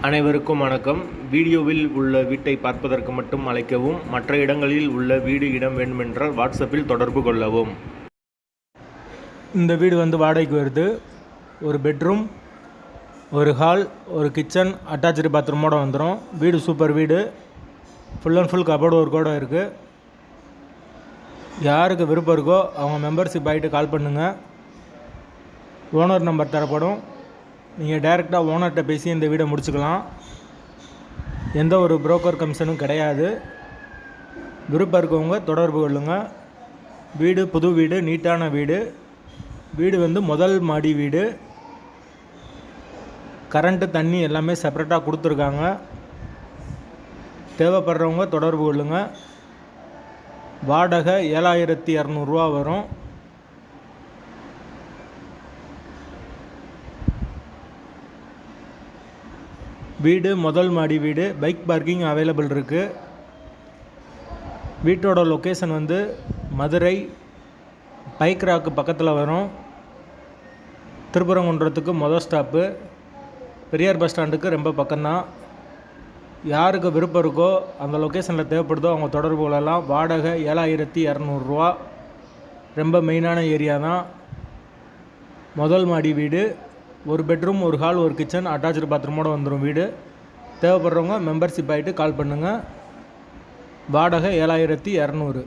அனைவருக்கும் வணக்கம். வீடியோவில் உள்ள வீட்டை பார்ப்பதற்கு மட்டும் அழைக்கவும். மற்ற இடங்களில் உள்ள வீடு இடம் வேண்டுமென்றால் வாட்ஸ்அப்பில் தொடர்பு கொள்ளவும். இந்த வீடு வாடகைக்கு வருது. ஒரு பெட்ரூம், ஒரு ஹால், ஒரு கிச்சன், அட்டாச்சு பாத்ரூமோடு வந்துடும். வீடு சூப்பர் வீடு. ஃபுல் அண்ட் ஃபுல் கபோர்டு ஒர்க்கோடு இருக்குது. யாருக்கு விருப்பம் இருக்கோ அவங்க மெம்பர்ஷிப் ஆகிட்டு கால் பண்ணுங்கள். ஓனர் நம்பர் தரப்படும். நீங்கள் டைரெக்டாக ஓனர்கிட்ட பேசி இந்த வீடை முடிச்சுக்கலாம். எந்த ஒரு புரோக்கர் கமிஷனும் கிடையாது. விருப்பம் இருக்கவங்க தொடர்பு கொள்ளுங்கள். வீடு புது வீடு, நீட்டான வீடு. வீடு முதல் மாடி வீடு. கரண்ட்டு தண்ணி எல்லாமே செப்பரேட்டாக கொடுத்துருக்காங்க. தேவைப்படுறவங்க தொடர்பு கொள்ளுங்கள். வாடகை 7200 வரும். வீடு முதல் மாடி வீடு. பைக் பார்க்கிங் அவைலபிள் இருக்குது. வீட்டோட லொக்கேஷன் மதுரை பைக்ராக்கு பக்கத்தில் வரும். திருப்பரங்குன்றத்துக்கு மொதல் ஸ்டாப்பு. பெரியார் பஸ் ஸ்டாண்டுக்கு ரொம்ப பக்கம்தான். யாருக்கு விருப்பம் இருக்கோ அந்த லொக்கேஷனில் தேவைப்படுதோ அவங்க தொடர்பு கொள்ளலாம். வாடகை 7200. ரொம்ப மெயினான ஏரியா தான். முதல் மாடி வீடு. ஒரு பெட்ரூம், ஒரு ஹால், ஒரு கிச்சன், அட்டாச்சு பாத்ரூமோடு வந்துடும் வீடு. தேவைப்படுறவங்க மெம்பர்ஷிப் ஆகிட்டு கால் பண்ணுங்கள். வாடகை 7200.